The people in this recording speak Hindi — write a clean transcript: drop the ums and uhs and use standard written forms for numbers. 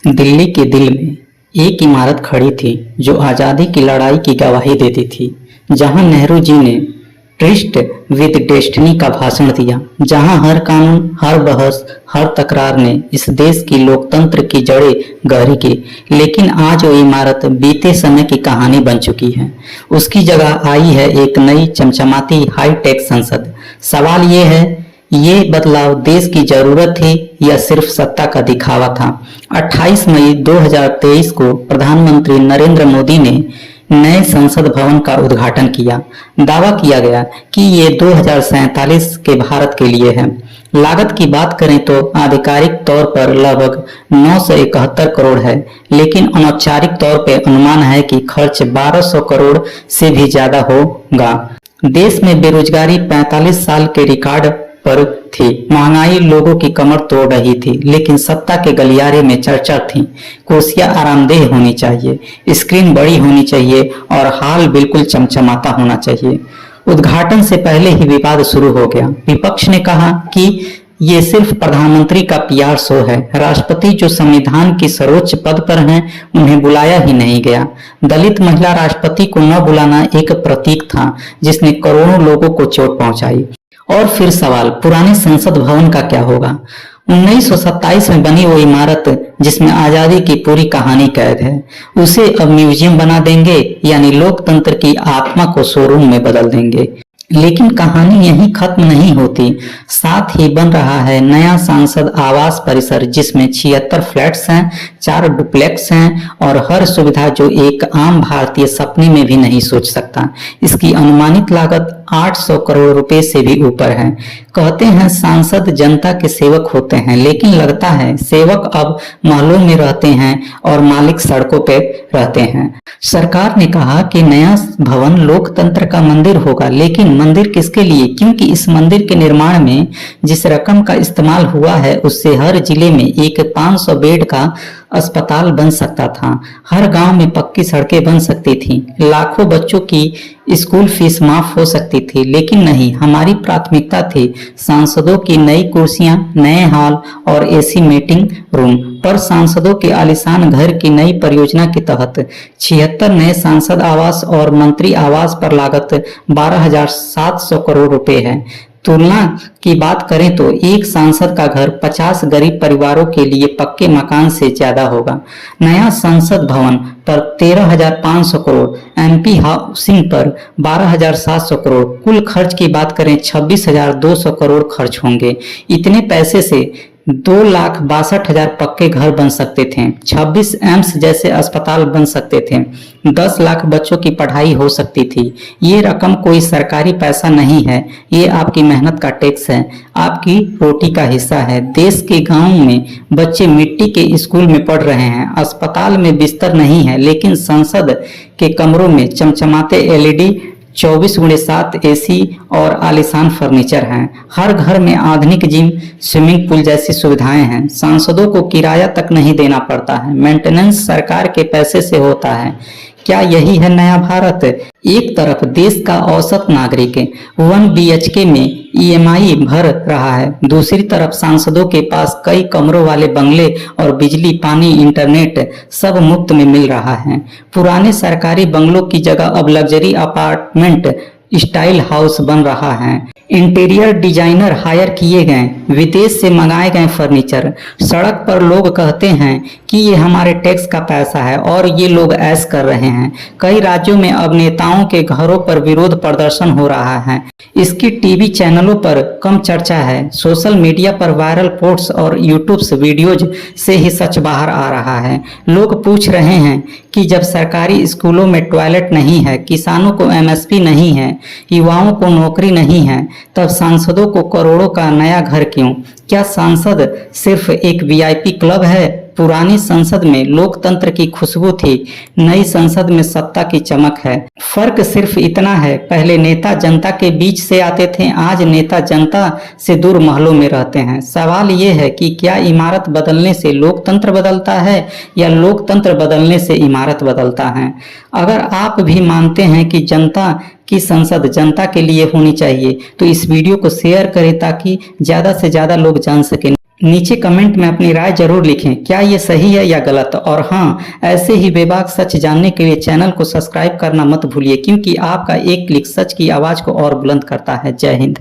दिल्ली के दिल में एक इमारत खड़ी थी जो आज़ादी की लड़ाई की गवाही देती थी। जहां नेहरू जी ने ट्रिस्ट विद डेस्टिनी का भाषण दिया, जहां हर कानून, हर बहस, हर तकरार ने इस देश की लोकतंत्र की जड़ें गहरी की। लेकिन आज वो इमारत बीते समय की कहानी बन चुकी है। उसकी जगह आई है एक नई चमचमाती हाईटेक संसद। सवाल ये है, ये बदलाव देश की जरूरत थी या सिर्फ सत्ता का दिखावा था? 28 मई 2023 को प्रधानमंत्री नरेंद्र मोदी ने नए संसद भवन का उद्घाटन किया। दावा किया गया कि ये 2047 के भारत के लिए है। लागत की बात करें तो आधिकारिक तौर पर लगभग 971 करोड़ है, लेकिन अनौपचारिक तौर पर अनुमान है कि खर्च 1200 करोड़ से भी ज्यादा होगा। देश में बेरोजगारी 45 साल के रिकॉर्ड पर थी, महंगाई लोगों की कमर तोड़ रही थी, लेकिन सत्ता के गलियारे में चर्चा थी। कुर्सियां आरामदेह होनी चाहिए, स्क्रीन बड़ी होनी चाहिए और हाल बिल्कुल चमचमाता होना चाहिए। उद्घाटन से पहले ही विवाद शुरू हो गया। विपक्ष ने कहा कि ये सिर्फ प्रधानमंत्री का पीआर शो है। राष्ट्रपति जो संविधान के सर्वोच्च पद पर हैं, उन्हें बुलाया ही नहीं गया। दलित महिला राष्ट्रपति को न बुलाना एक प्रतीक था जिसने करोड़ों लोगों को चोट पहुंचाई। और फिर सवाल, पुराने संसद भवन का क्या होगा? 1927 में बनी वो इमारत जिसमें आजादी की पूरी कहानी कैद है, उसे अब म्यूजियम बना देंगे, यानी लोकतंत्र की आत्मा को शोरूम में बदल देंगे। लेकिन कहानी यहीं खत्म नहीं होती। साथ ही बन रहा है नया सांसद आवास परिसर, जिसमें 76 फ्लैट्स हैं, 4 डुप्लेक्स हैं और हर सुविधा जो एक आम भारतीय सपने में भी नहीं सोच सकता। इसकी अनुमानित लागत 800 करोड़ रुपए से भी ऊपर है। कहते हैं सांसद जनता के सेवक होते हैं, लेकिन लगता है सेवक अब महलों में रहते हैं और मालिक सड़कों पे रहते हैं। सरकार ने कहा कि नया भवन लोकतंत्र का मंदिर होगा, लेकिन मंदिर किसके लिए? क्योंकि इस मंदिर के निर्माण में जिस रकम का इस्तेमाल हुआ है, उससे हर जिले में एक 500 बेड का अस्पताल बन सकता था, हर गांव में पक्की सड़कें बन सकती थी, लाखों बच्चों की स्कूल फीस माफ हो सकती थी। लेकिन नहीं, हमारी प्राथमिकता थी सांसदों की नई कुर्सियां, नए हॉल और एसी मीटिंग रूम। पर सांसदों के आलीशान घर की नई परियोजना के तहत 76 नए सांसद आवास और मंत्री आवास पर लागत 12,700 करोड़ रुपए है। तुलना की बात करें तो एक सांसद का घर 50 गरीब परिवारों के लिए पक्के मकान से ज्यादा होगा। नया संसद भवन पर 13,500 करोड़, एमपी हाउसिंग पर 12,700 करोड़, कुल खर्च की बात करें 26,200 करोड़ खर्च होंगे। इतने पैसे से 2,62,000 पक्के घर बन सकते थे, 26 एम्स जैसे अस्पताल बन सकते थे, 10 लाख बच्चों की पढ़ाई हो सकती थी। ये रकम कोई सरकारी पैसा नहीं है, ये आपकी मेहनत का टैक्स है, आपकी रोटी का हिस्सा है। देश के गांव में बच्चे मिट्टी के स्कूल में पढ़ रहे हैं, अस्पताल में बिस्तर नहीं है, लेकिन संसद के कमरों में चमचमाते एलईडी 24x7 एसी और आलीशान फर्नीचर हैं। हर घर में आधुनिक जिम, स्विमिंग पूल जैसी सुविधाएं हैं। सांसदों को किराया तक नहीं देना पड़ता है, मेंटेनेंस सरकार के पैसे से होता है। क्या यही है नया भारत? एक तरफ देश का औसत नागरिक 1 BHK में EMI भर रहा है, दूसरी तरफ सांसदों के पास कई कमरों वाले बंगले और बिजली, पानी, इंटरनेट सब मुफ्त में मिल रहा है। पुराने सरकारी बंगलों की जगह अब लग्जरी अपार्टमेंट स्टाइल हाउस बन रहा है। इंटीरियर डिजाइनर हायर किए गए, विदेश से मंगाए गए फर्नीचर। सड़क पर लोग कहते हैं कि ये हमारे टैक्स का पैसा है और ये लोग ऐश कर रहे हैं। कई राज्यों में अब नेताओं के घरों पर विरोध प्रदर्शन हो रहा है। इसकी टीवी चैनलों पर कम चर्चा है, सोशल मीडिया पर वायरल पोस्ट्स और यूट्यूब वीडियोज से ही सच बाहर आ रहा है। लोग पूछ रहे हैं कि जब सरकारी स्कूलों में टॉयलेट नहीं है, किसानों को MSP नहीं है, युवाओं को नौकरी नहीं है, तब सांसदों को करोड़ों का नया घर क्यों? क्या सांसद सिर्फ एक VIP क्लब है? पुरानी संसद में लोकतंत्र की खुशबू थी, नई संसद में सत्ता की चमक है। फर्क सिर्फ इतना है, पहले नेता जनता के बीच से आते थे, आज नेता जनता से दूर महलों में रहते हैं। सवाल ये है कि क्या इमारत बदलने से लोकतंत्र बदलता है या लोकतंत्र बदलने से इमारत बदलता है? अगर आप भी मानते हैं कि जनता की संसद जनता के लिए होनी चाहिए, तो इस वीडियो को शेयर करें ताकि ज्यादा से ज्यादा लोग जान सकें। नीचे कमेंट में अपनी राय जरूर लिखें, क्या ये सही है या गलत। और हाँ, ऐसे ही बेबाक सच जानने के लिए चैनल को सब्सक्राइब करना मत भूलिए, क्योंकि आपका एक क्लिक सच की आवाज़ को और बुलंद करता है। जय हिंद।